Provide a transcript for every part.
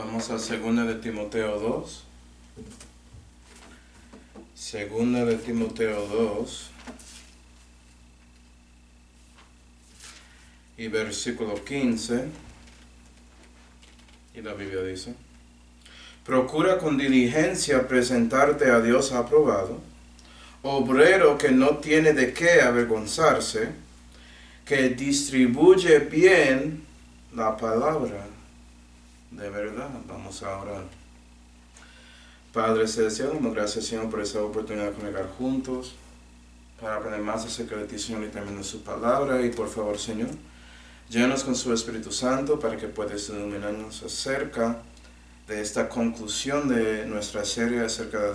Vamos a 2 de Timoteo 2. 2 de Timoteo 2. Y versículo 15. Y la Biblia dice: procura con diligencia presentarte a Dios aprobado, obrero que no tiene de qué avergonzarse, que distribuye bien la palabra de verdad. Vamos a orar. Padre celestial, damos gracias, Señor, por esta oportunidad de conectar juntos para aprender más acerca de ti, Señor, y también de su palabra. Y por favor, Señor, llénanos con su Espíritu Santo para que puedas iluminarnos acerca de esta conclusión de nuestra serie acerca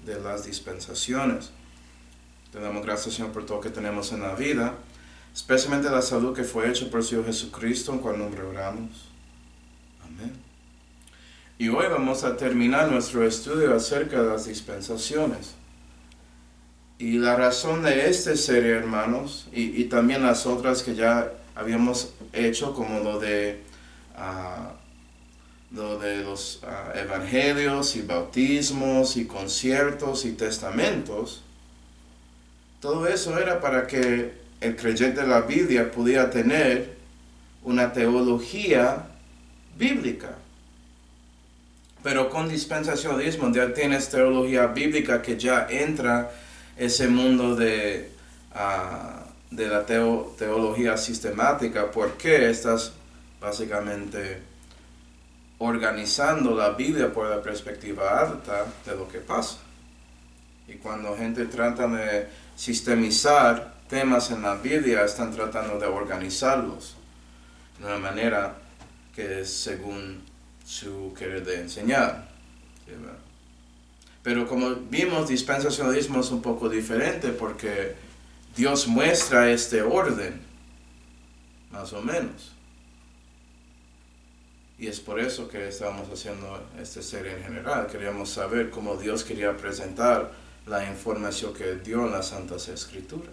de las dispensaciones. Te damos gracias, Señor, por todo que tenemos en la vida, especialmente la salud que fue hecha por el Señor Jesucristo, en cual nombre oramos. Amén. Y hoy vamos a terminar nuestro estudio acerca de las dispensaciones. Y la razón de esta serie, hermanos, y también las otras que ya habíamos hecho, como lo de los evangelios y bautismos y conciertos y testamentos, todo eso era para que el creyente de la Biblia pudiera tener una teología bíblica. Pero con dispensacionalismo ya tienes teología bíblica que ya entra ese mundo de la teología sistemática, porque estás básicamente organizando la Biblia por la perspectiva alta de lo que pasa. Y cuando gente trata de sistemizar temas en la Biblia, están tratando de organizarlos de una manera que es según su querer de enseñar. Pero como vimos, dispensacionalismo es un poco diferente porque Dios muestra este orden, más o menos. Y es por eso que estamos haciendo esta serie en general. Queríamos saber cómo Dios quería presentar la información que dio en las Santas Escrituras.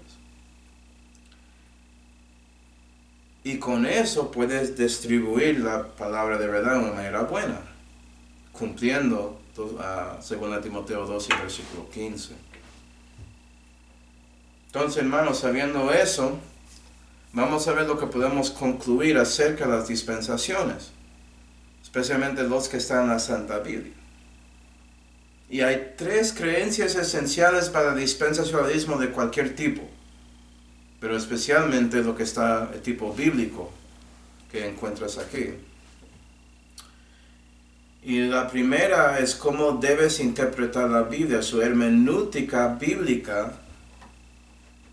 Y con eso puedes distribuir la palabra de verdad de una manera buena, cumpliendo 2 Timoteo 2 y versículo 15. Entonces, hermanos, sabiendo eso, vamos a ver lo que podemos concluir acerca de las dispensaciones, especialmente los que están en la Santa Biblia. Y hay 3 creencias esenciales para el dispensacionalismo de cualquier tipo, pero especialmente lo que está el tipo bíblico que encuentras aquí. Y la primera es cómo debes interpretar la Biblia. Su hermenéutica bíblica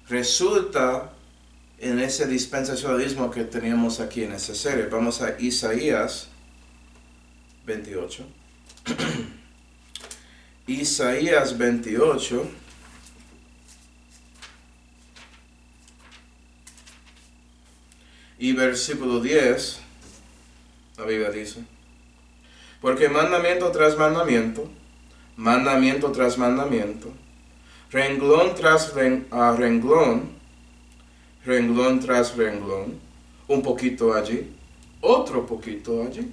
resulta en ese dispensacionalismo que teníamos aquí en esa serie. Vamos a Isaías 28. Isaías 28. Y versículo 10, la Biblia dice: porque mandamiento tras mandamiento, mandamiento tras mandamiento, renglón tras renglón, renglón tras renglón, un poquito allí, otro poquito allí.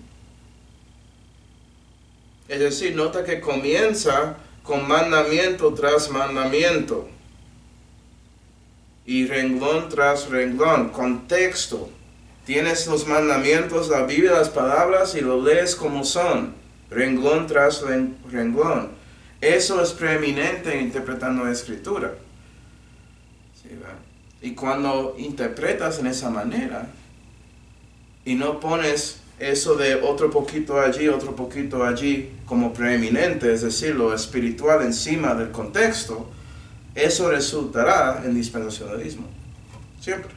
Es decir, nota que comienza con mandamiento tras mandamiento. Y renglón tras renglón, contexto. Tienes los mandamientos, la Biblia, las palabras, y lo lees como son. Renglón tras renglón. Eso es preeminente interpretando la Escritura. ¿Sí, ¿verdad? Y cuando interpretas en esa manera, y no pones eso de otro poquito allí como preeminente, es decir, lo espiritual encima del contexto, eso resultará en dispensacionalismo. Siempre.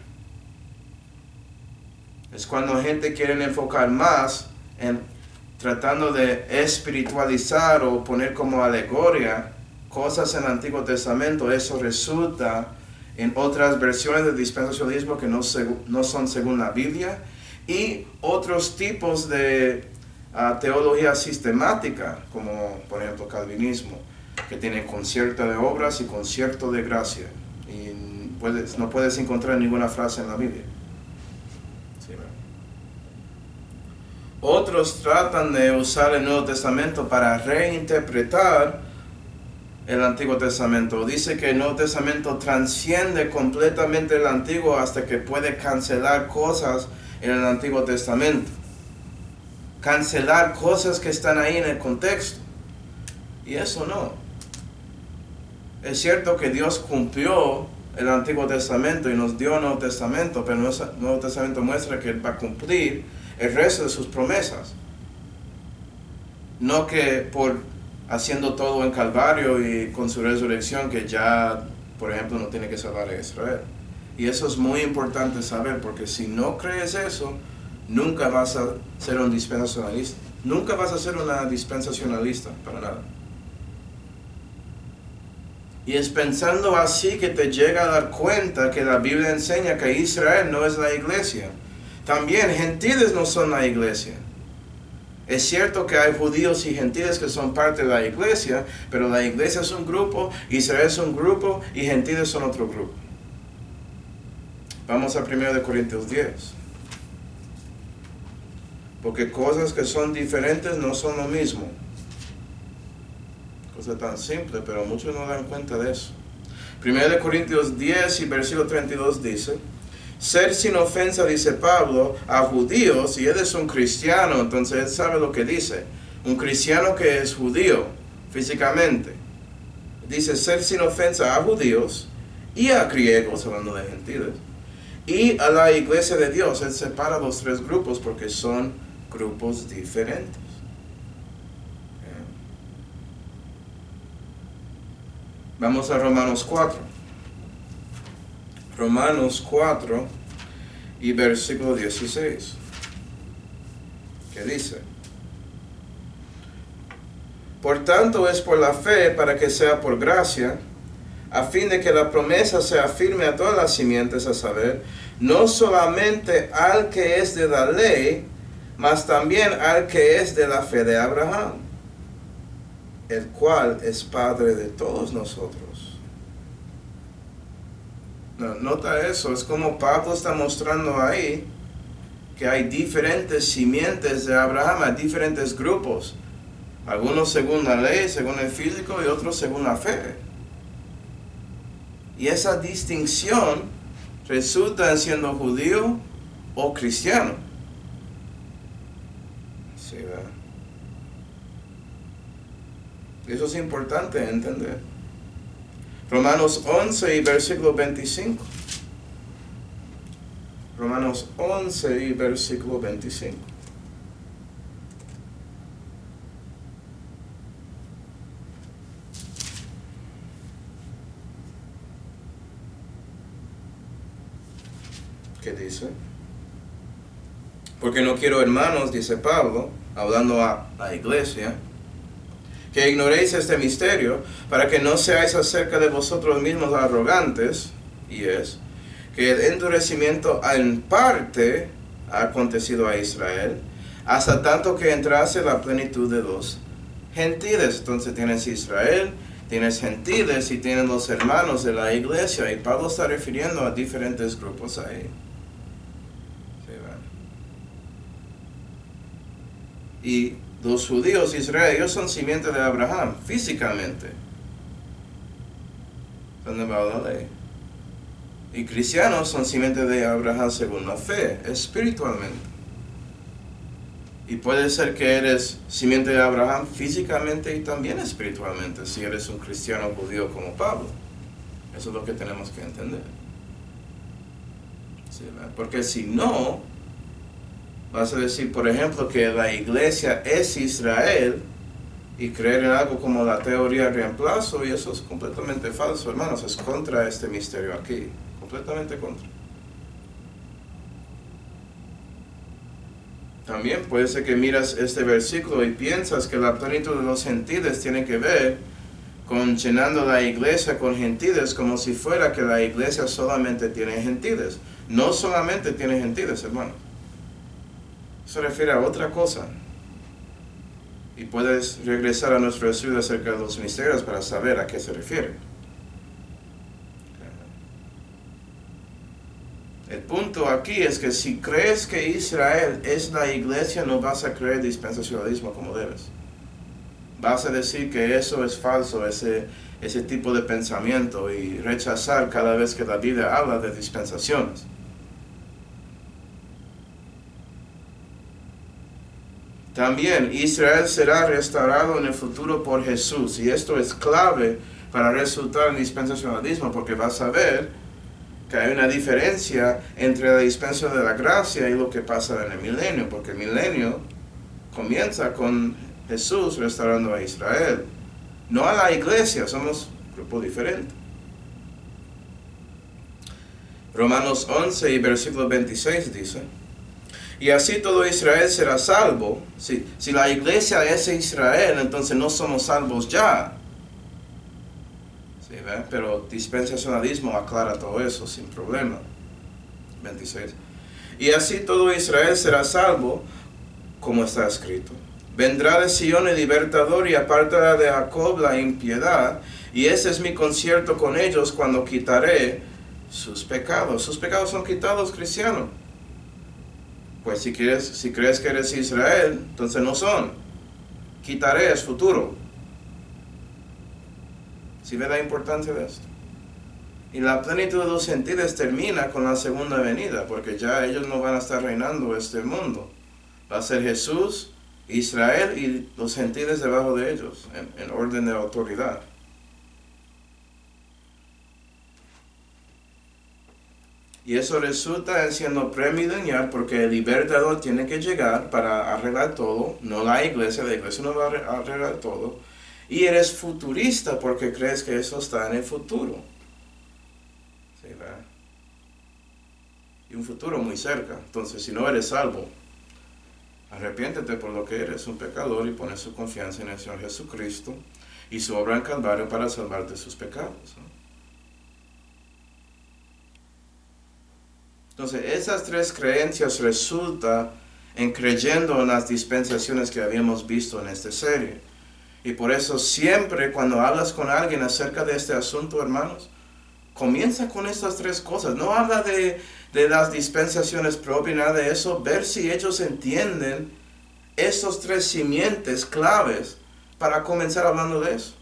Es cuando gente quiere enfocar más en tratando de espiritualizar o poner como alegoria cosas en el Antiguo Testamento. Eso resulta en otras versiones del dispensacionalismo que no son según la Biblia, y otros tipos de teología sistemática, como por ejemplo calvinismo, que tiene concierto de obras y concierto de gracia. Y no puedes encontrar ninguna frase en la Biblia. ¿Sí, Otros tratan de usar el Nuevo Testamento para reinterpretar el Antiguo Testamento. Dice que el Nuevo Testamento transciende completamente el Antiguo hasta que puede cancelar cosas en el Antiguo Testamento. Cancelar cosas que están ahí en el contexto. Y eso no. Es cierto que Dios cumplió el Antiguo Testamento y nos dio el Nuevo Testamento, pero el Nuevo Testamento muestra que Él va a cumplir el resto de sus promesas. No que por haciendo todo en Calvario y con su resurrección que ya, por ejemplo, no tiene que salvar a Israel. Y eso es muy importante saber, porque si no crees eso, nunca vas a ser un dispensacionalista. Nunca vas a ser una dispensacionalista, para nada. Y es pensando así que te llega a dar cuenta que la Biblia enseña que Israel no es la iglesia. También gentiles no son la iglesia. Es cierto que hay judíos y gentiles que son parte de la iglesia, pero la iglesia es un grupo, Israel es un grupo y gentiles son otro grupo. Vamos a 1 Corintios 10. Porque cosas que son diferentes no son lo mismo. Cosa tan simple, pero muchos no dan cuenta de eso. 1 Corintios 10 y versículo 32 dice: ser sin ofensa, dice Pablo, a judíos, y él es un cristiano, entonces él sabe lo que dice. Un cristiano que es judío, físicamente. Dice ser sin ofensa a judíos y a griegos, hablando de gentiles, y a la iglesia de Dios. Él separa los tres grupos porque son grupos diferentes. Vamos a Romanos 4. Romanos 4 y versículo 16. ¿Qué dice? Por tanto es por la fe para que sea por gracia, a fin de que la promesa sea firme a todas las simientes, a saber, no solamente al que es de la ley, mas también al que es de la fe de Abraham, el cual es Padre de todos nosotros. Nota eso, es como Pablo está mostrando ahí que hay diferentes simientes de Abraham, hay diferentes grupos. Algunos según la ley, según el físico, y otros según la fe. Y esa distinción resulta en siendo judío o cristiano. Sí, ¿verdad? Eso es importante entender. Romanos 11 y versículo 25. Romanos 11 y versículo 25. ¿Qué dice? Porque no quiero, hermanos, dice Pablo, hablando a la iglesia, que ignoréis este misterio, para que no seáis acerca de vosotros mismos arrogantes, y es que el endurecimiento en parte ha acontecido a Israel, hasta tanto que entrase la plenitud de los gentiles. Entonces tienes Israel, tienes gentiles y tienes los hermanos de la iglesia, y Pablo está refiriendo a diferentes grupos ahí. Sí, y los judíos de Israel, ellos son simiente de Abraham, físicamente. Son de la ley. Y cristianos son simiente de Abraham según la fe, espiritualmente. Y puede ser que eres simiente de Abraham físicamente y también espiritualmente, si eres un cristiano judío como Pablo. Eso es lo que tenemos que entender. Sí, porque si no, vas a decir, por ejemplo, que la iglesia es Israel y creer en algo como la teoría de reemplazo, y eso es completamente falso, hermanos. Es contra este misterio aquí, completamente contra. También puede ser que miras este versículo y piensas que la plenitud de los gentiles tiene que ver con llenando la iglesia con gentiles, como si fuera que la iglesia solamente tiene gentiles. No solamente tiene gentiles, hermanos. Se refiere a otra cosa. Y puedes regresar a nuestro estudio acerca de los misterios para saber a qué se refiere. El punto aquí es que si crees que Israel es la iglesia, no vas a creer dispensacionalismo como debes. Vas a decir que eso es falso, ese tipo de pensamiento, y rechazar cada vez que la Biblia habla de dispensaciones. También Israel será restaurado en el futuro por Jesús, y esto es clave para resultar en dispensacionalismo, porque vas a ver que hay una diferencia entre la dispensación de la gracia y lo que pasa en el milenio, porque el milenio comienza con Jesús restaurando a Israel, no a la iglesia, somos un grupo diferente. Romanos 11 y versículo 26 dice: y así todo Israel será salvo. Si la iglesia es Israel, entonces no somos salvos ya. ¿Sí, ve? Pero dispensacionalismo aclara todo eso sin problema. 26. Y así todo Israel será salvo, como está escrito. Vendrá de Sion el libertador y apartará de Jacob la impiedad. Y ese es mi concierto con ellos cuando quitaré sus pecados. Sus pecados son quitados, cristiano. Pues si crees que eres Israel, entonces no son. Quitaré es futuro. ¿Sí ve la importancia de esto? Y la plenitud de los gentiles termina con la segunda venida, porque ya ellos no van a estar reinando este mundo. Va a ser Jesús, Israel y los gentiles debajo de ellos, en orden de autoridad. Y eso resulta en siendo premilenial, porque el libertador tiene que llegar para arreglar todo, no la iglesia no va a arreglar todo. Y eres futurista porque crees que eso está en el futuro. ¿Sí, verdad? Y un futuro muy cerca. Entonces, si no eres salvo, arrepiéntete por lo que eres, un pecador, y pones su confianza en el Señor Jesucristo y su obra en Calvario para salvarte de sus pecados, ¿no? Entonces, esas tres creencias resultan en creyendo en las dispensaciones que habíamos visto en esta serie. Y por eso siempre cuando hablas con alguien acerca de este asunto, hermanos, comienza con estas tres cosas. No habla de las dispensaciones propias, nada de eso. Ver si ellos entienden esos tres simientes claves para comenzar hablando de eso.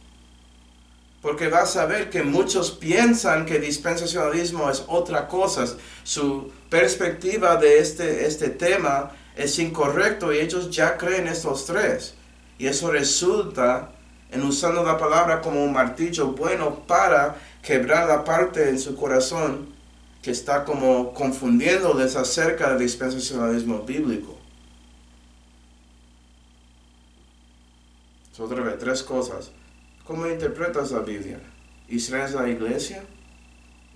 Porque vas a ver que muchos piensan que dispensacionalismo es otra cosa. Su perspectiva de este tema es incorrecto y ellos ya creen estos tres. Y eso resulta en usando la palabra como un martillo bueno para quebrar la parte en su corazón que está como confundiéndoles acerca del dispensacionalismo bíblico. Otra vez, tres cosas. ¿Cómo interpretas la Biblia? ¿Israel es la iglesia?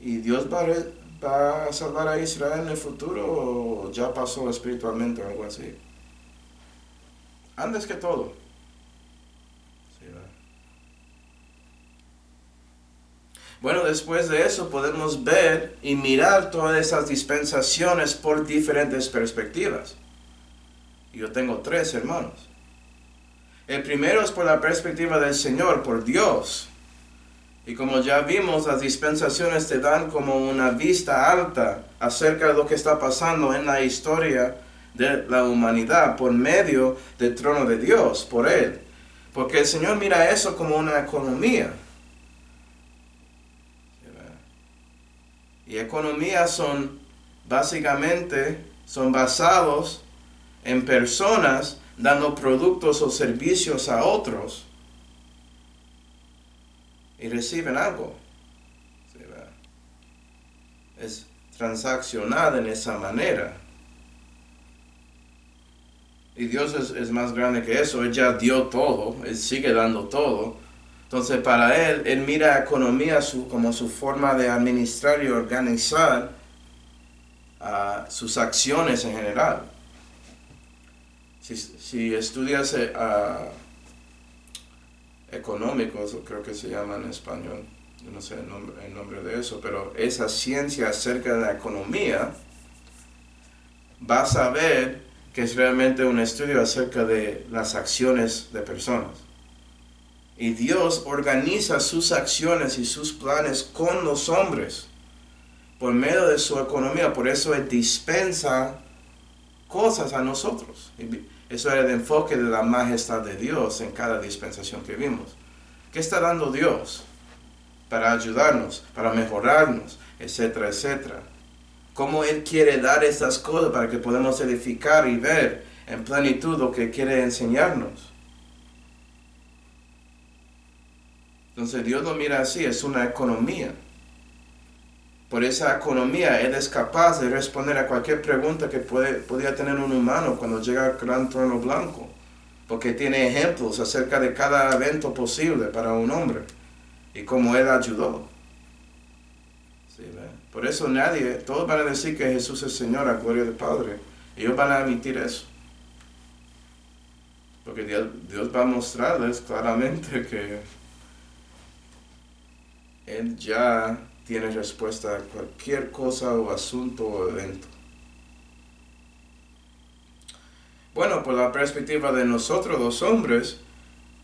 ¿Y Dios va a salvar a Israel en el futuro o ya pasó espiritualmente o algo así? Antes que todo. Sí, ¿verdad? Bueno, después de eso podemos ver y mirar todas esas dispensaciones por diferentes perspectivas. Yo tengo tres, hermanos. El primero es por la perspectiva del Señor, por Dios. Y como ya vimos, las dispensaciones te dan como una vista alta acerca de lo que está pasando en la historia de la humanidad por medio del trono de Dios, por Él. Porque el Señor mira eso como una economía. Y economías son basados en personas dando productos o servicios a otros y reciben algo. ¿Sí, verdad? Es transaccional en esa manera. Y Dios es más grande que eso. Él ya dio todo, Él sigue dando todo. Entonces para Él mira a economía como su forma de administrar y organizar sus acciones en general. Si estudias económicos, creo que se llama en español, yo no sé el nombre de eso, pero esa ciencia acerca de la economía, vas a ver que es realmente un estudio acerca de las acciones de personas. Y Dios organiza sus acciones y sus planes con los hombres por medio de su economía. Por eso Él dispensa cosas a nosotros. Eso era el enfoque de la majestad de Dios en cada dispensación que vimos. ¿Qué está dando Dios para ayudarnos, para mejorarnos, etcétera, etcétera? ¿Cómo Él quiere dar estas cosas para que podamos edificar y ver en plenitud lo que quiere enseñarnos? Entonces Dios lo mira así, es una economía. Por esa economía Él es capaz de responder a cualquier pregunta que podía tener un humano cuando llega al gran trono blanco. Porque tiene ejemplos acerca de cada evento posible para un hombre y cómo Él ayudó. ¿Sí, ve? Por eso todos van a decir que Jesús es Señor a gloria del Padre. Ellos van a admitir eso. Porque Dios va a mostrarles claramente que Él ya tiene respuesta a cualquier cosa o asunto o evento. Bueno, por la perspectiva de nosotros los hombres,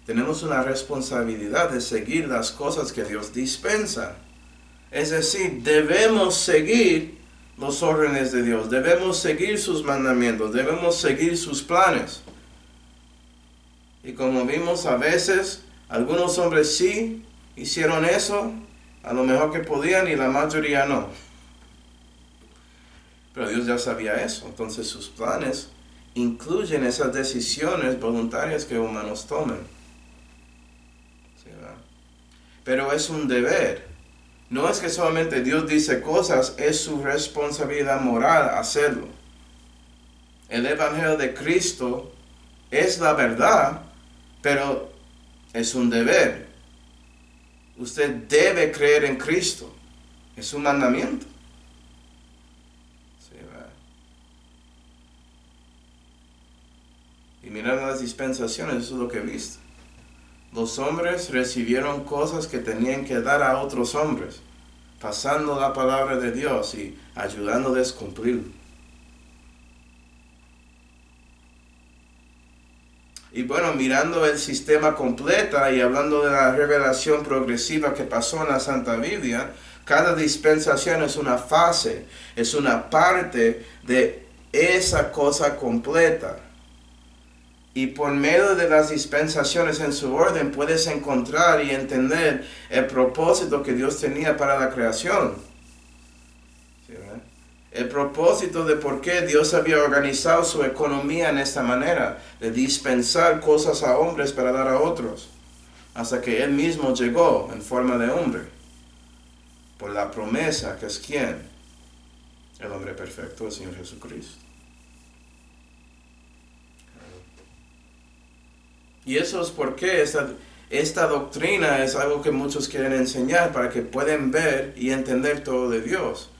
tenemos una responsabilidad de seguir las cosas que Dios dispensa. Es decir, debemos seguir los órdenes de Dios, debemos seguir sus mandamientos, debemos seguir sus planes. Y como vimos, a veces algunos hombres sí hicieron eso, a lo mejor que podían, y la mayoría no. Pero Dios ya sabía eso, entonces sus planes incluyen esas decisiones voluntarias que humanos tomen. ¿Sí, verdad? Pero es un deber. No es que solamente Dios dice cosas, es su responsabilidad moral hacerlo. El Evangelio de Cristo es la verdad, pero es un deber. Usted debe creer en Cristo. Es un mandamiento. Sí, ¿verdad? Y mirando las dispensaciones, eso es lo que viste. Los hombres recibieron cosas que tenían que dar a otros hombres, pasando la palabra de Dios y ayudándoles a cumplir. Y bueno, mirando el sistema completo y hablando de la revelación progresiva que pasó en la Santa Biblia, cada dispensación es una fase, es una parte de esa cosa completa. Y por medio de las dispensaciones en su orden puedes encontrar y entender el propósito que Dios tenía para la creación. ¿Sí, verdad? El propósito de por qué Dios había organizado su economía en esta manera, de dispensar cosas a hombres para dar a otros, hasta que Él mismo llegó en forma de hombre, por la promesa que es ¿quién? El hombre perfecto, el Señor Jesucristo. Y eso es porque esta doctrina es algo que muchos quieren enseñar para que puedan ver y entender todo de Dios.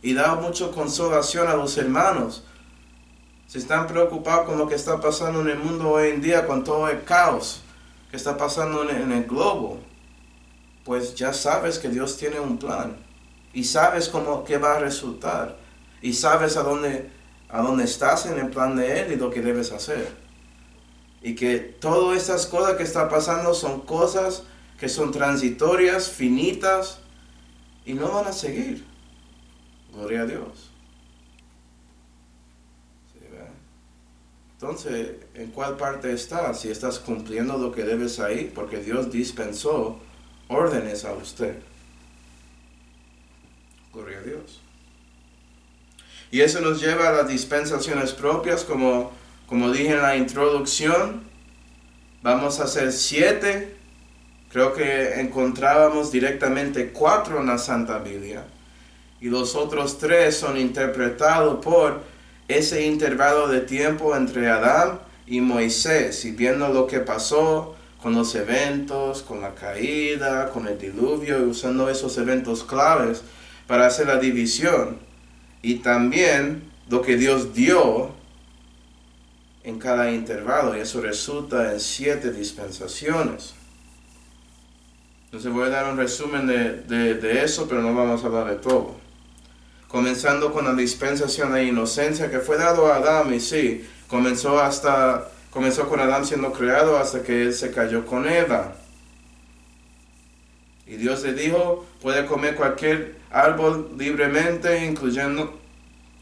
Y da mucha consolación a los hermanos. Si están preocupados con lo que está pasando en el mundo hoy en día, con todo el caos que está pasando en el globo, pues ya sabes que Dios tiene un plan. Y sabes qué va a resultar. Y sabes a dónde estás en el plan de Él y lo que debes hacer. Y que todas estas cosas que están pasando son cosas que son transitorias, finitas, y no van a seguir. Gloria a Dios. ¿Sí, verdad? Entonces, ¿en cuál parte estás? Si estás cumpliendo lo que debes ahí, porque Dios dispensó órdenes a usted. Gloria a Dios. Y eso nos lleva a las dispensaciones propias, como dije en la introducción. Vamos a hacer 7. Creo que encontrábamos directamente 4 en la Santa Biblia. Y los otros 3 son interpretados por ese intervalo de tiempo entre Adán y Moisés. Y viendo lo que pasó con los eventos, con la caída, con el diluvio, y usando esos eventos claves para hacer la división. Y también lo que Dios dio en cada intervalo. Y eso resulta en 7 dispensaciones. Entonces voy a dar un resumen de eso, pero no vamos a hablar de todo. Comenzando con la dispensación de inocencia que fue dado a Adán, y sí, comenzó con Adán siendo creado hasta que él se cayó con Eva. Y Dios le dijo, puede comer cualquier árbol libremente, incluyendo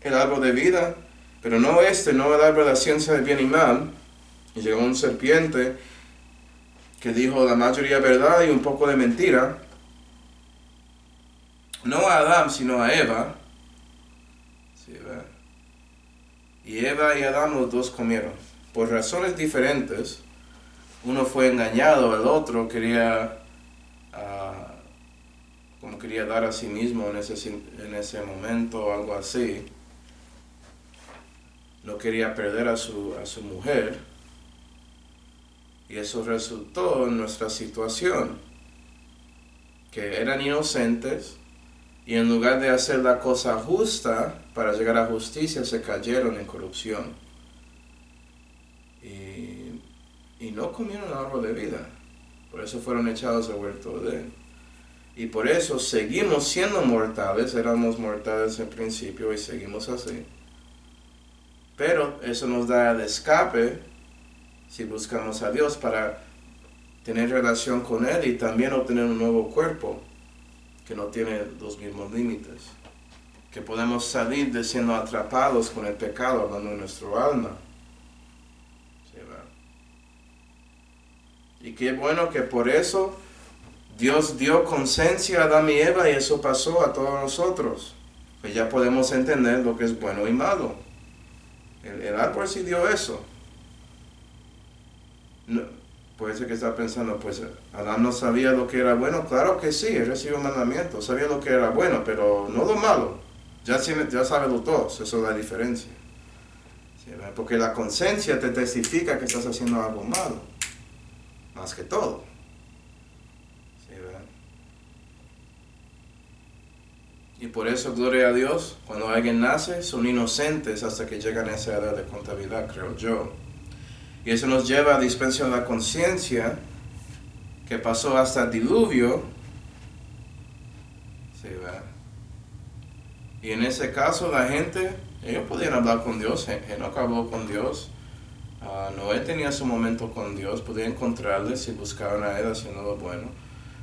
el árbol de vida, pero no no el árbol de la ciencia del bien y mal. Y llegó un serpiente que dijo la mayoría verdad y un poco de mentira. No a Adán, sino a Eva. Sí, ¿verdad? Y Eva y Adán los dos comieron. Por razones diferentes. Uno fue engañado, el otro quería como quería dar a sí mismo en ese momento o algo así. No quería perder a su mujer. Y eso resultó en nuestra situación. Que eran inocentes y en lugar de hacer la cosa justa para llegar a justicia se cayeron en corrupción. Y no comieron el árbol de vida. Por eso fueron echados del huerto de Edén. Y por eso seguimos siendo mortales. Éramos mortales en principio y seguimos así. Pero eso nos da el escape si buscamos a Dios para tener relación con Él y también obtener un nuevo cuerpo que no tiene los mismos límites. Que podemos salir de siendo atrapados con el pecado hablando de nuestro alma. ¿Sí, verdad? Y qué bueno que por eso Dios dio conciencia a Adán y Eva y eso pasó a todos nosotros. Pues ya podemos entender lo que es bueno y malo. El árbol sí dio eso. No, puede ser que está pensando, pues Adán no sabía lo que era bueno. Claro que sí, él recibió mandamientos, sabía lo que era bueno, pero no lo malo. Ya sabe los dos, eso es la diferencia. ¿Sí? Porque la conciencia te testifica que estás haciendo algo malo, más que todo. ¿Sí, verdad? Y por eso, gloria a Dios, cuando alguien nace, son inocentes hasta que llegan a esa edad de contabilidad, creo yo. Y eso nos lleva a dispensación de la conciencia, que pasó hasta el diluvio. Sí, ¿verdad? Y en ese caso la gente, ellos podían hablar con Dios. Enoc habló con Dios. Noé tenía su momento con Dios. Podía encontrarle si buscaban a Él haciendo lo bueno.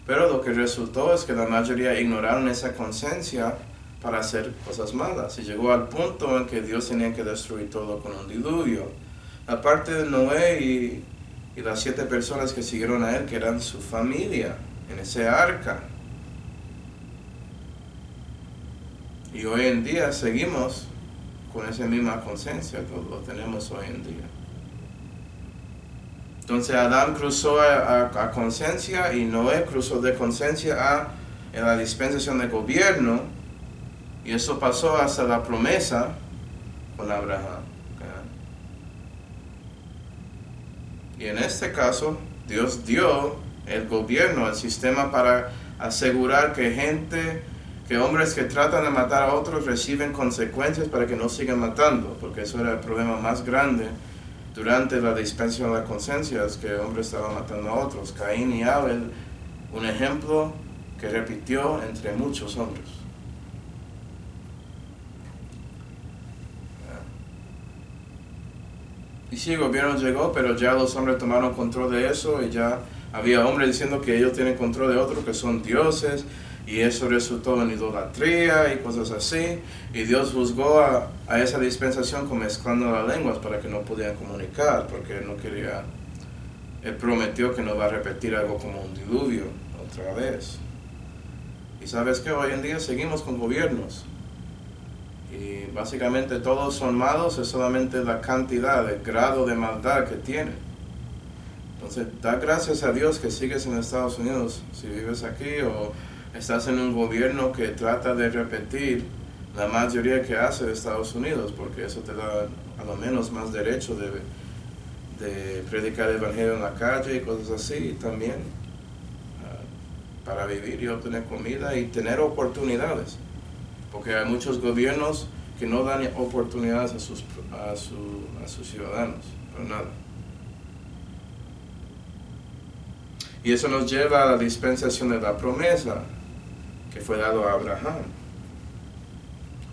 Pero lo que resultó es que la mayoría ignoraron esa conciencia para hacer cosas malas. Y llegó al punto en que Dios tenía que destruir todo con un diluvio. Aparte de Noé y las 7 personas que siguieron a él, que eran su familia, en ese arca. Y hoy en día seguimos con esa misma conciencia, lo tenemos hoy en día. Entonces Adán cruzó a conciencia y Noé cruzó de conciencia en la dispensación de gobierno, y eso pasó hasta la promesa con Abraham. Y en este caso, Dios dio el gobierno, el sistema para asegurar que hombres que tratan de matar a otros reciben consecuencias para que no sigan matando, porque eso era el problema más grande durante la dispensación de la conciencia, es que hombres estaban matando a otros. Caín y Abel, un ejemplo que repitió entre muchos hombres. Y sí, el gobierno llegó, pero ya los hombres tomaron control de eso y ya había hombres diciendo que ellos tienen control de otros que son dioses, y eso resultó en idolatría y cosas así. Y Dios juzgó a esa dispensación con mezclando las lenguas para que no pudieran comunicar, porque no quería. Él prometió que no va a repetir algo como un diluvio otra vez. Y sabes que hoy en día seguimos con gobiernos. Y básicamente todos son malos, es solamente la cantidad, el grado de maldad que tienen. Entonces, da gracias a Dios que sigues en Estados Unidos, si vives aquí o estás en un gobierno que trata de repetir la mayoría que hace de Estados Unidos, porque eso te da a lo menos más derecho de predicar el evangelio en la calle y cosas así, y también para vivir y obtener comida y tener oportunidades. Porque hay muchos gobiernos que no dan oportunidades a sus ciudadanos, para nada. Y eso nos lleva a la dispensación de la promesa que fue dado a Abraham,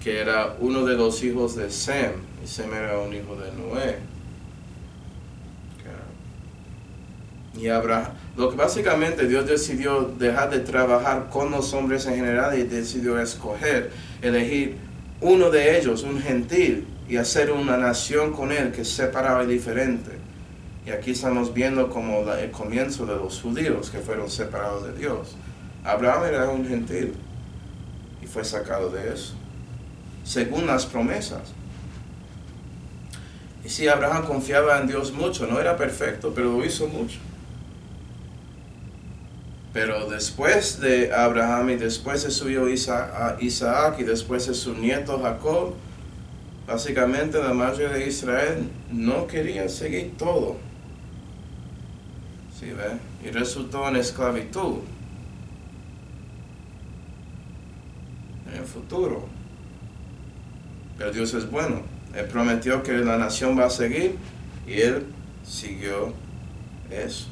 que era uno de los hijos de Sem, y Sem era un hijo de Noé. Y Abraham, lo que básicamente Dios decidió dejar de trabajar con los hombres en general y decidió elegir uno de ellos, un gentil, y hacer una nación con él que es separada y diferente. Y aquí estamos viendo como el comienzo de los judíos que fueron separados de Dios. Abraham era un gentil y fue sacado de eso, según las promesas. Y sí, Abraham confiaba en Dios mucho, no era perfecto, pero lo hizo mucho. Pero después de Abraham y después de su hijo Isaac y después de su nieto Jacob, básicamente la mayoría de Israel no quería seguir todo. ¿Sí ve? Y resultó en esclavitud en el futuro. Pero Dios es bueno. Él prometió que la nación va a seguir y Él siguió eso.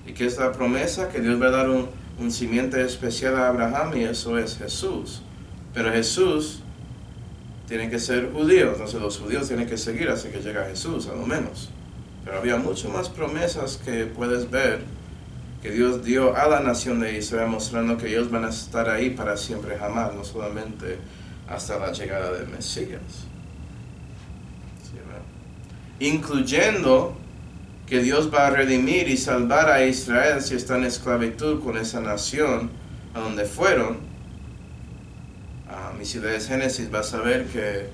¿Y qué es la promesa? Que Dios va a dar un simiente especial a Abraham y eso es Jesús. Pero Jesús tiene que ser judío, entonces los judíos tienen que seguir hasta que llega Jesús, a lo menos. Pero había muchas más promesas que puedes ver que Dios dio a la nación de Israel, mostrando que ellos van a estar ahí para siempre jamás, no solamente hasta la llegada del Mesías. ¿Sí, ¿no? Incluyendo que Dios va a redimir y salvar a Israel si está en esclavitud con esa nación a donde fueron. Y si lees Génesis vas a ver que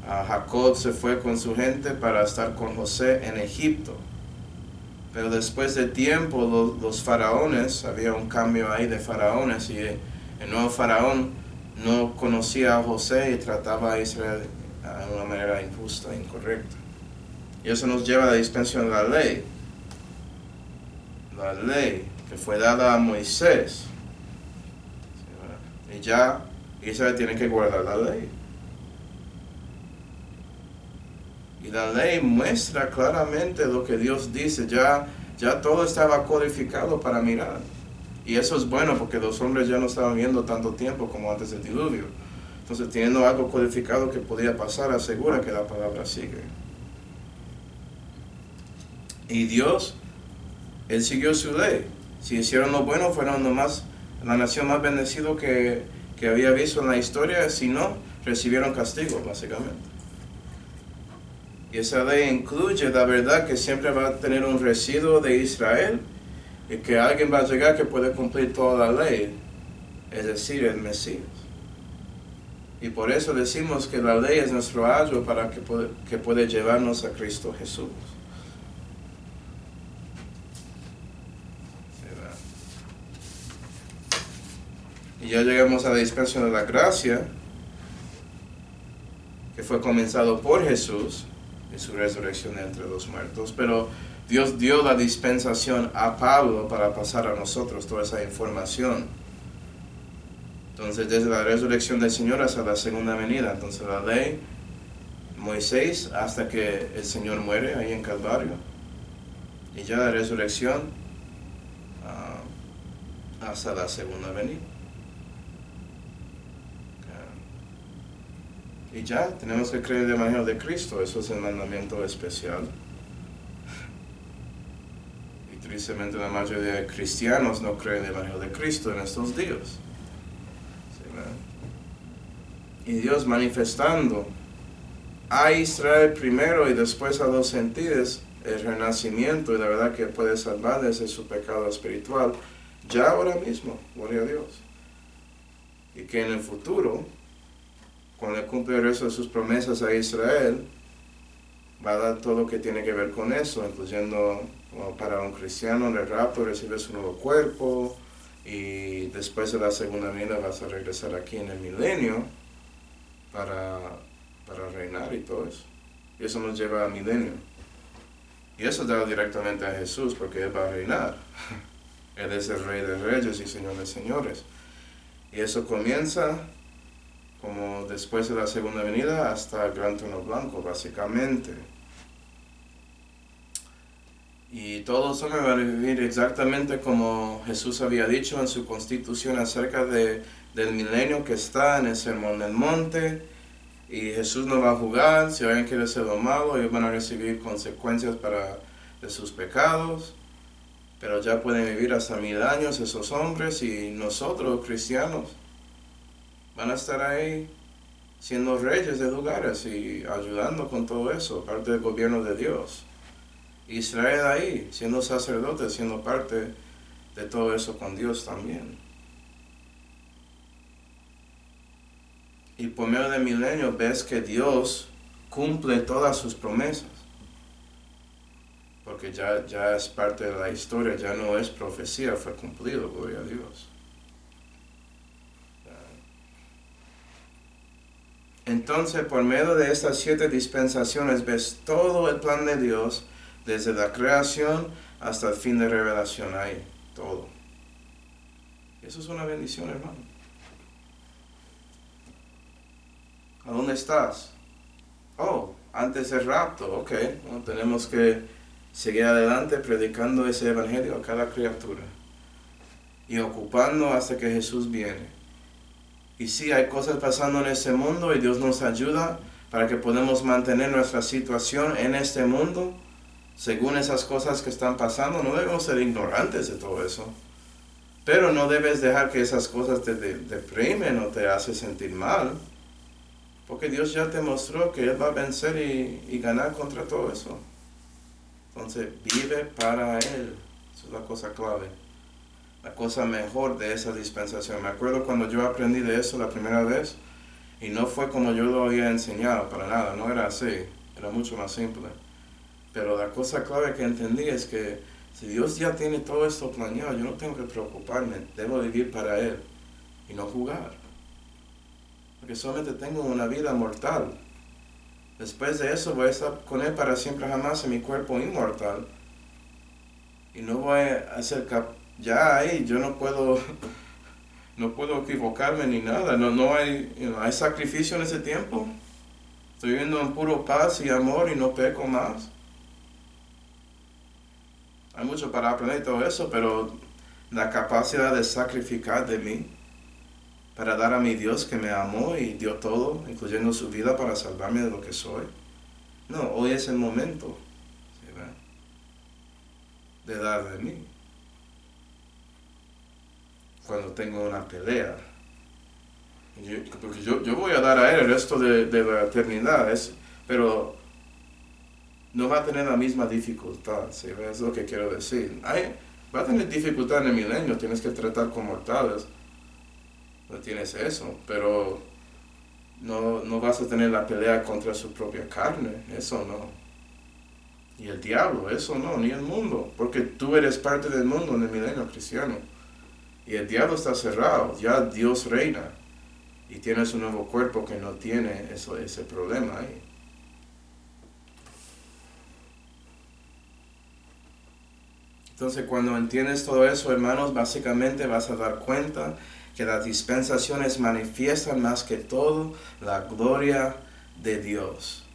Jacob se fue con su gente para estar con José en Egipto. Pero después de tiempo los faraones, había un cambio ahí de faraones y el nuevo faraón no conocía a José y trataba a Israel de una manera injusta, incorrecta. Y eso nos lleva a la dispensación de la ley. La ley que fue dada a Moisés. Y ya Israel tiene que guardar la ley. Y la ley muestra claramente lo que Dios dice. Ya todo estaba codificado para mirar. Y eso es bueno porque los hombres ya no estaban viendo tanto tiempo como antes del diluvio. Entonces, teniendo algo codificado que podía pasar, asegura que la palabra sigue. Y Dios, Él siguió su ley. Si hicieron lo bueno, fueron nomás la nación más bendecida que había visto en la historia. Si no, recibieron castigo, básicamente. Y esa ley incluye la verdad que siempre va a tener un residuo de Israel y que alguien va a llegar que puede cumplir toda la ley, es decir, el Mesías. Y por eso decimos que la ley es nuestro ayo para que puede llevarnos a Cristo Jesús. Y ya llegamos a la dispensación de la gracia, que fue comenzado por Jesús y su resurrección entre los muertos. Pero Dios dio la dispensación a Pablo para pasar a nosotros toda esa información. Entonces, desde la resurrección del Señor hasta la segunda venida. Entonces, la ley, Moisés, hasta que el Señor muere ahí en Calvario. Y ya la resurrección hasta la segunda venida. Y ya, tenemos que creer en el Evangelio de Cristo. Eso es el mandamiento especial. Y tristemente la mayoría de cristianos no creen en el Evangelio de Cristo en estos días. ¿Sí? Y Dios manifestando a Israel primero y después a los gentiles el renacimiento y la verdad que puede salvarles de su pecado espiritual ya ahora mismo, gloria a Dios. Y que en el futuro, cuando cumple el resto de sus promesas a Israel, va a dar todo lo que tiene que ver con eso, incluyendo para un cristiano en el rapto recibe su nuevo cuerpo y después de la segunda venida vas a regresar aquí en el milenio para reinar y todo eso. Y eso nos lleva al milenio. Y eso da directamente a Jesús porque Él va a reinar. Él es el Rey de Reyes y Señor de Señores. Y eso comienza como después de la segunda venida hasta el gran trono blanco, básicamente. Y todos los hombres van a vivir exactamente como Jesús había dicho en su constitución acerca del milenio que está en el Sermón del Monte. Y Jesús no va a jugar, si alguien quiere hacer lo malo, ellos van a recibir consecuencias para de sus pecados, pero ya pueden vivir hasta 1000 años esos hombres, y nosotros, cristianos, van a estar ahí siendo reyes de lugares y ayudando con todo eso, parte del gobierno de Dios. Israel ahí, siendo sacerdotes, siendo parte de todo eso con Dios también. Y por medio de milenios ves que Dios cumple todas sus promesas. Porque ya es parte de la historia, ya no es profecía, fue cumplido, gloria a Dios. Entonces, por medio de estas 7 dispensaciones, ves todo el plan de Dios, desde la creación hasta el fin de revelación, ahí, todo. Eso es una bendición, hermano. ¿A dónde estás? Oh, antes del rapto, ok. Bueno, tenemos que seguir adelante predicando ese evangelio a cada criatura y ocupando hasta que Jesús viene. Y sí, hay cosas pasando en este mundo y Dios nos ayuda para que podamos mantener nuestra situación en este mundo según esas cosas que están pasando. No debemos ser ignorantes de todo eso, pero no debes dejar que esas cosas te deprimen o te hacen sentir mal, porque Dios ya te mostró que Él va a vencer y ganar contra todo eso. Entonces vive para Él. Esa es la cosa clave, la cosa mejor de esa dispensación. Me acuerdo cuando yo aprendí de eso la primera vez, y no fue como yo lo había enseñado, para nada, no era así, era mucho más simple. Pero la cosa clave que entendí es que si Dios ya tiene todo esto planeado, yo no tengo que preocuparme, debo vivir para Él y no jugar. Porque solamente tengo una vida mortal. Después de eso voy a estar con Él para siempre jamás en mi cuerpo inmortal. Y no voy a ser ya ahí, yo no puedo equivocarme ni nada. No hay, hay sacrificio en ese tiempo. Estoy viviendo en puro paz y amor y no peco más. Hay mucho para aprender todo eso, pero la capacidad de sacrificar de mí para dar a mi Dios que me amó y dio todo, incluyendo su vida para salvarme de lo que soy. No, hoy es el momento, ¿sí, de dar de mí. Cuando tengo una pelea, porque yo voy a dar a Él el resto de la eternidad, pero no va a tener la misma dificultad, ¿sí? Es lo que quiero decir. Va a tener dificultad en el milenio, tienes que tratar con mortales, no tienes eso, pero no vas a tener la pelea contra su propia carne, eso no. Y el diablo, eso no, ni el mundo, porque tú eres parte del mundo en el milenio cristiano. Y el diablo está cerrado, ya Dios reina, y tienes un nuevo cuerpo que no tiene ese problema ahí. Entonces, cuando entiendes todo eso, hermanos, básicamente vas a dar cuenta que las dispensaciones manifiestan más que todo la gloria de Dios.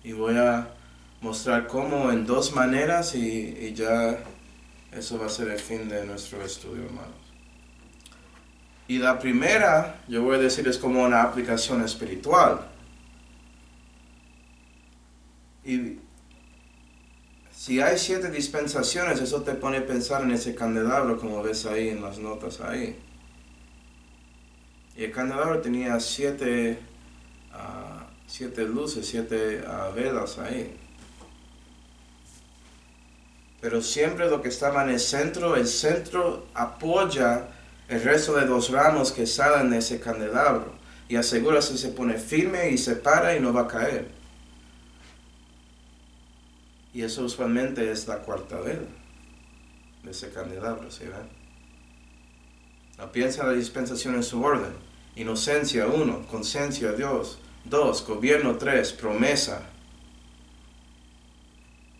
Y voy a mostrar cómo en 2 maneras y ya eso va a ser el fin de nuestro estudio, hermanos. Y la primera, yo voy a decir, es como una aplicación espiritual. Y si hay 7 dispensaciones, eso te pone a pensar en ese candelabro, como ves ahí en las notas ahí. Y el candelabro tenía 7 luces, 7 velas ahí. Pero siempre lo que estaba en el centro apoya el resto de los ramos que salen de ese candelabro. Y asegura que se pone firme y se para y no va a caer. Y eso usualmente es la 4ª vela de ese candelabro, ¿sí ven? No, piensa la dispensación en su orden. Inocencia 1, conciencia Dios 2, gobierno 3, promesa.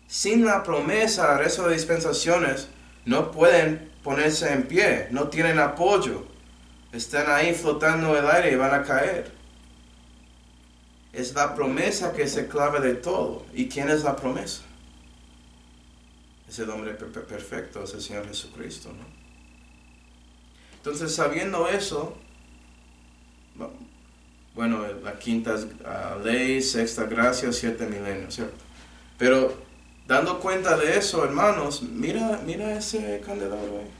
Sin la promesa, el resto de dispensaciones no pueden ponerse en pie, no tienen apoyo. Están ahí flotando en el aire y van a caer. Es la promesa que es la clave de todo. ¿Y quién es la promesa? Es el hombre perfecto, es el Señor Jesucristo, ¿no? Entonces, sabiendo eso, bueno, la 5ª ley, 6ª gracia, 7 milenios, ¿cierto? Pero Dando cuenta de eso, hermanos, mira ese candelabro ahí.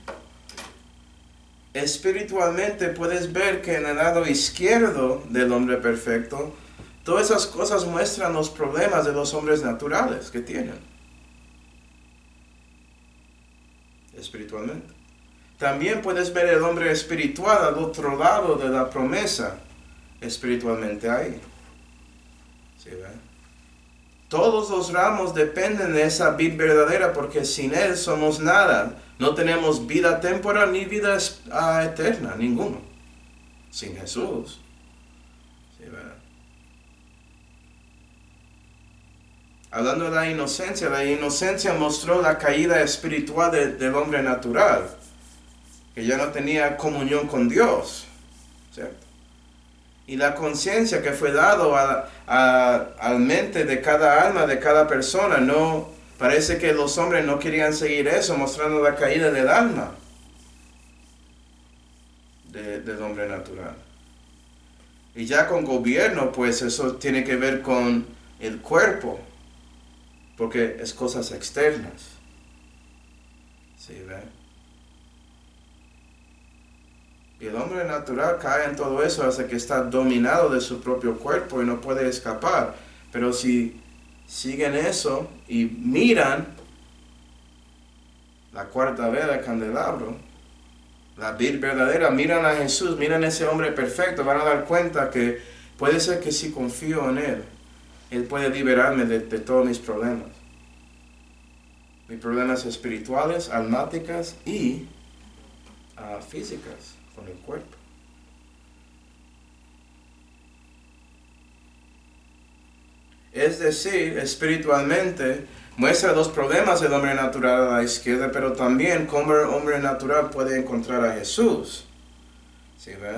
Espiritualmente puedes ver que en el lado izquierdo del hombre perfecto, todas esas cosas muestran los problemas de los hombres naturales que tienen. Espiritualmente. También puedes ver el hombre espiritual al otro lado de la promesa, espiritualmente ahí. ¿Sí ve? Todos los ramos dependen de esa vid verdadera porque sin Él somos nada. No tenemos vida temporal ni vida eterna, ninguno. Sin Jesús. ¿Sí ve? Hablando de la inocencia mostró la caída espiritual del hombre natural, que ya no tenía comunión con Dios, ¿cierto? Y la conciencia que fue dado a mente de cada alma, de cada persona, no parece que los hombres no querían seguir eso, mostrando la caída del alma del hombre natural. Y ya con gobierno, pues eso tiene que ver con el cuerpo, porque es cosas externas. ¿Sí ve? Y el hombre natural cae en todo eso hasta que está dominado de su propio cuerpo y no puede escapar. Pero si siguen eso y miran la cuarta vez del candelabro, la vid verdadera, miran a Jesús, miran a ese hombre perfecto, van a dar cuenta que puede ser que si confío en Él puede liberarme de todos mis problemas. Mis problemas espirituales, almáticas y físicas. Con el cuerpo. Es decir, espiritualmente muestra los problemas del hombre natural a la izquierda, pero también cómo el hombre natural puede encontrar a Jesús. ¿Sí ve?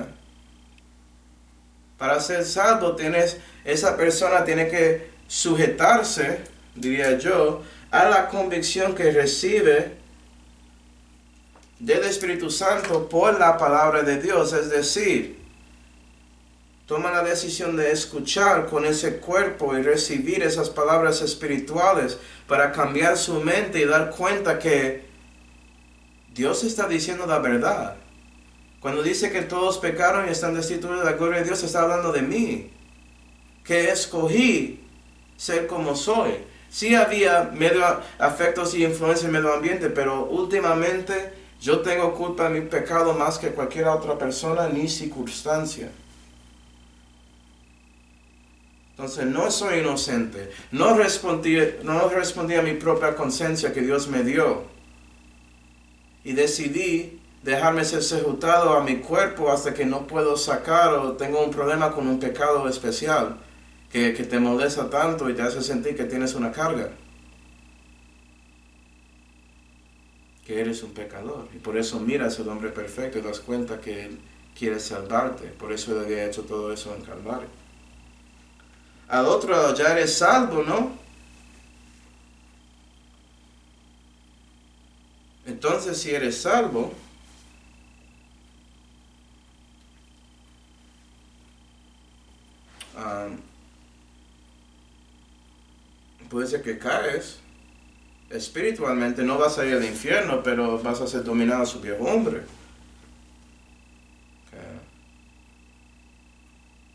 Para ser salvo, esa persona tiene que sujetarse, diría yo, a la convicción que recibe del Espíritu Santo por la palabra de Dios, es decir, toma la decisión de escuchar con ese cuerpo y recibir esas palabras espirituales para cambiar su mente y dar cuenta que Dios está diciendo la verdad. Cuando dice que todos pecaron y están destituidos de la gloria de Dios, está hablando de mí, que escogí ser como soy. Sí había afectos y influencias en el medio ambiente, pero últimamente yo tengo culpa de mi pecado más que cualquier otra persona ni circunstancia. Entonces no soy inocente. No respondí a mi propia conciencia que Dios me dio. Y decidí dejarme ser sujetado a mi cuerpo hasta que no puedo sacar o tengo un problema con un pecado especial que te molesta tanto y te hace sentir que tienes una carga. Que eres un pecador. Y por eso miras al hombre perfecto y das cuenta que Él quiere salvarte. Por eso Él había hecho todo eso en Calvario. Al otro lado ya eres salvo, ¿no? Entonces si eres salvo, puede ser que caes. Espiritualmente no vas a ir al infierno, pero vas a ser dominado a su viejo hombre. Okay.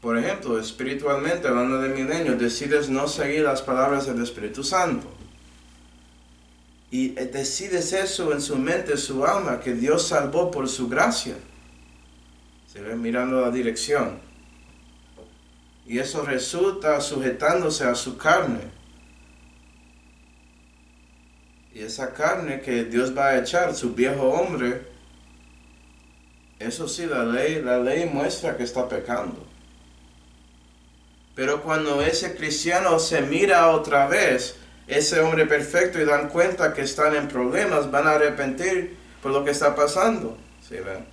Por ejemplo, espiritualmente, hablando de milenios, decides no seguir las palabras del Espíritu Santo. Y decides eso en su mente, su alma, que Dios salvó por su gracia. Se ve mirando la dirección. Y eso resulta sujetándose a su carne. Y esa carne que Dios va a echar, su viejo hombre, eso sí, la ley muestra que está pecando. Pero cuando ese cristiano se mira otra vez, ese hombre perfecto, y dan cuenta que están en problemas, van a arrepentir por lo que está pasando. ¿Sí ven?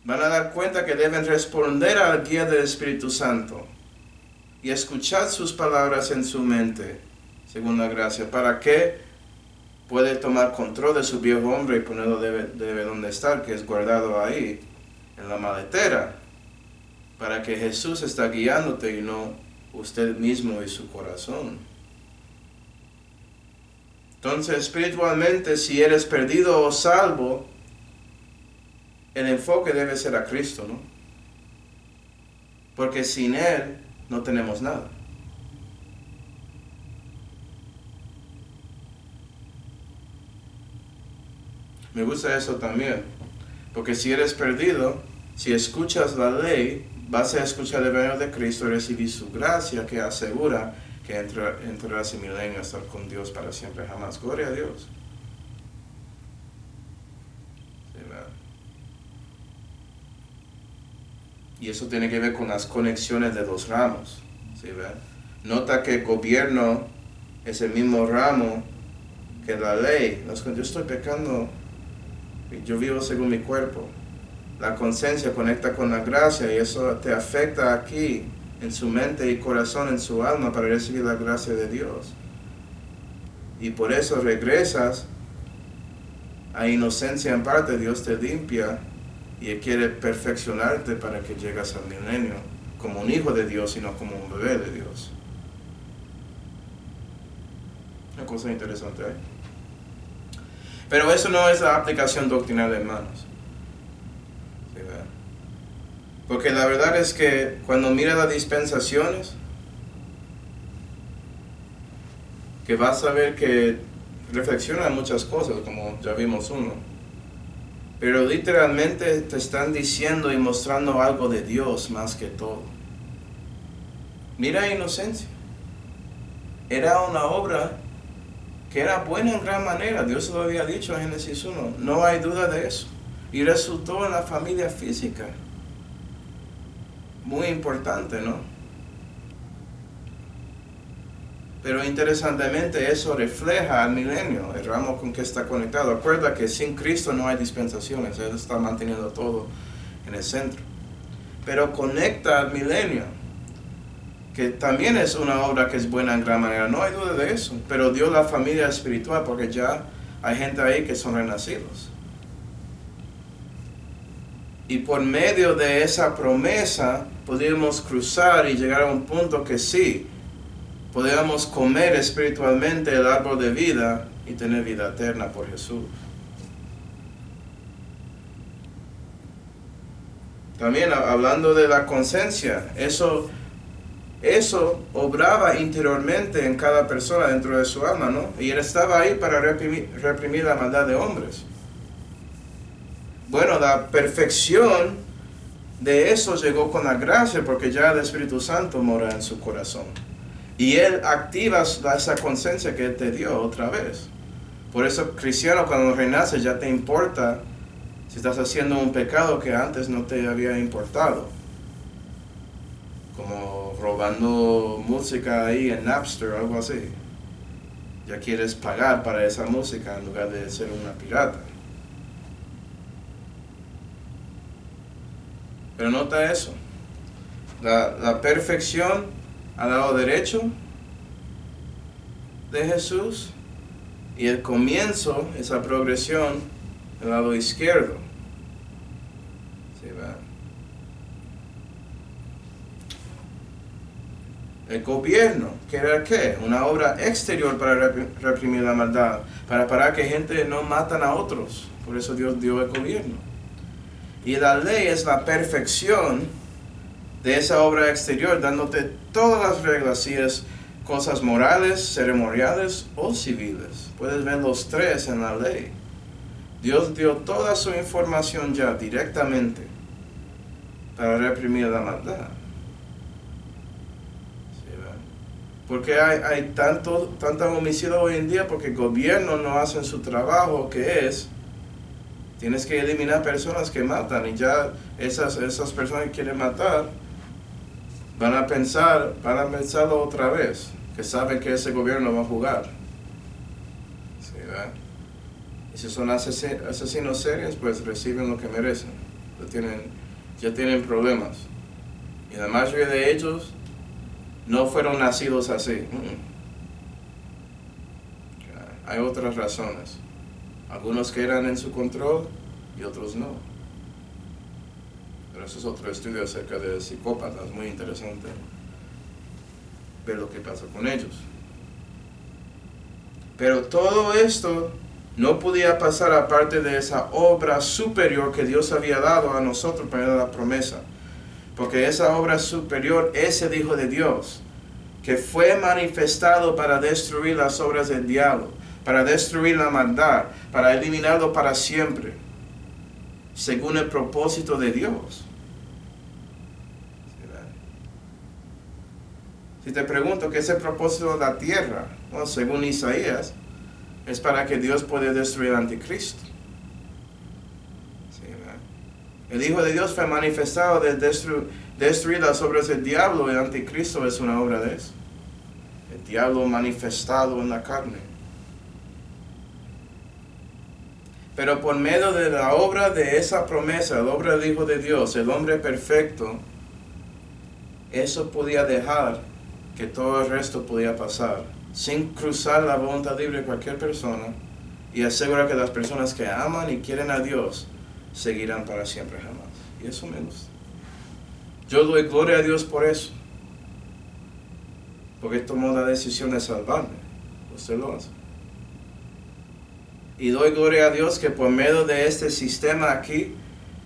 Van a dar cuenta que deben responder a la guía del Espíritu Santo y escuchar sus palabras en su mente. Según la gracia, para que puede tomar control de su viejo hombre y ponerlo debe donde está, que es guardado ahí, en la maletera, para que Jesús está guiándote y no usted mismo y su corazón. Entonces, espiritualmente, si eres perdido o salvo, el enfoque debe ser a Cristo, ¿no? Porque sin Él no tenemos nada. Me gusta eso también, porque si eres perdido, si escuchas la ley, vas a escuchar el Evangelio de Cristo y recibir su gracia que asegura que entrarás en milenio a estar con Dios para siempre jamás. Gloria a Dios. Sí, ¿verdad? Y eso tiene que ver con las conexiones de los ramos. ¿Sí, verdad? Nota que el gobierno es el mismo ramo que la ley. Yo estoy pecando, yo vivo según mi cuerpo. La conciencia conecta con la gracia y eso te afecta aquí, en su mente y corazón, en su alma, para recibir la gracia de Dios. Y por eso regresas a inocencia en parte. Dios te limpia y Él quiere perfeccionarte para que llegues al milenio como un hijo de Dios y no como un bebé de Dios. Una cosa interesante ahí. Pero eso no es la aplicación doctrinal, hermanos. ¿Sí, verdad? Porque la verdad es que cuando mira las dispensaciones, que vas a ver que reflexiona muchas cosas, como ya vimos uno. Pero literalmente te están diciendo y mostrando algo de Dios más que todo. Mira inocencia. Era una obra que era buena en gran manera. Dios lo había dicho en Génesis 1. No hay duda de eso. Y resultó en la familia física. Muy importante, ¿no? Pero interesantemente eso refleja al milenio, el ramo con que está conectado. Acuerda que sin Cristo no hay dispensaciones. Él está manteniendo todo en el centro. Pero conecta al milenio, que también es una obra que es buena en gran manera. No hay duda de eso. Pero dio la familia espiritual porque ya hay gente ahí que son renacidos. Y por medio de esa promesa podemos cruzar y llegar a un punto que sí, podemos comer espiritualmente el árbol de vida y tener vida eterna por Jesús. También hablando de la conciencia, eso obraba interiormente en cada persona dentro de su alma, ¿no? Y él estaba ahí para reprimir la maldad de hombres. Bueno, la perfección de eso llegó con la gracia, porque ya el Espíritu Santo mora en su corazón. Y Él activa esa conciencia que Él te dio otra vez. Por eso, cristiano, cuando renaces ya te importa si estás haciendo un pecado que antes no te había importado. Como robando música ahí en Napster o algo así. Ya quieres pagar para esa música en lugar de ser una pirata. Pero nota eso. La perfección al lado derecho de Jesús y el comienzo, esa progresión, al lado izquierdo. ¿Sí, va? El gobierno, que era ¿qué? Una obra exterior para reprimir la maldad, para parar que gente no matan a otros. Por eso Dios dio el gobierno. Y la ley es la perfección de esa obra exterior, dándote todas las reglas, si es cosas morales, ceremoniales o civiles. Puedes ver los tres en la ley. Dios dio toda su información ya directamente para reprimir la maldad. ¿Sí, verdad? Porque hay tanta homicidio hoy en día porque el gobierno no hace su trabajo, que es tienes que eliminar personas que matan, y ya esas personas que quieren matar van a pensarlo otra vez, que saben que ese gobierno va a jugar. ¿Sí, verdad? Y si son asesinos serios, pues reciben lo que merecen. Ya tienen problemas. Y la mayoría de ellos no fueron nacidos así. Hay otras razones. Algunos quedan en su control y otros no. Pero eso es otro estudio acerca de psicópatas, muy interesante. ver lo que pasa con ellos. Pero todo esto no podía pasar aparte de esa obra superior que Dios había dado a nosotros para la promesa. Porque esa obra superior es el Hijo de Dios, que fue manifestado para destruir las obras del diablo, para destruir la maldad, para eliminarlo para siempre, según el propósito de Dios. Si te pregunto qué es el propósito de la tierra, bueno, según Isaías, es para que Dios pueda destruir al anticristo. El Hijo de Dios fue manifestado de destruir las obras del diablo. El anticristo es una obra de eso. El diablo manifestado en la carne. Pero por medio de la obra de esa promesa, la obra del Hijo de Dios, el hombre perfecto, eso podía dejar que todo el resto podía pasar, sin cruzar la voluntad libre de cualquier persona, y asegurar que las personas que aman y quieren a Dios seguirán para siempre jamás. Y eso me gusta. Yo doy gloria a Dios por eso, porque tomó la decisión de salvarme. Usted lo hace. Y doy gloria a Dios que por medio de este sistema aquí,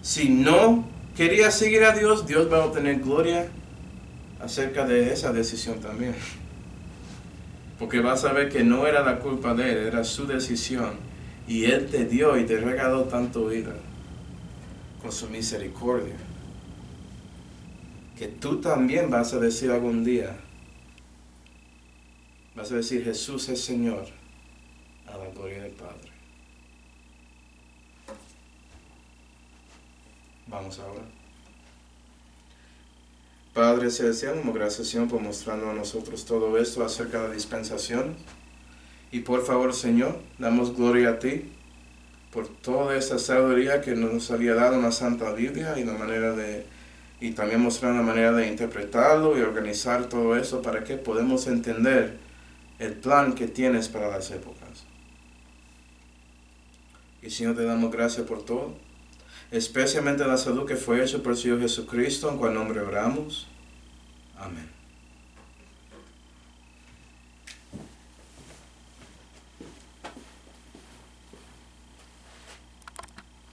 si no quería seguir a Dios, Dios va a obtener gloria acerca de esa decisión también. Porque vas a ver que no era la culpa de Él, era su decisión. Y Él te dio y te regaló tanto vida con su misericordia, que tú también vas a decir algún día, vas a decir: Jesús es Señor, a la gloria del Padre. Vamos ahora. Padre Celestial, damos gracias, Señor, por mostrarnos a nosotros todo esto acerca de la dispensación. Y por favor, Señor, damos gloria a ti por toda esa sabiduría que nos había dado en la Santa Biblia y también mostrar la manera de interpretarlo y organizar todo eso para que podamos entender el plan que tienes para las épocas. Y Señor, te damos gracias por todo, especialmente la salud que fue hecha por el Señor Jesucristo, en cual nombre oramos. Amén.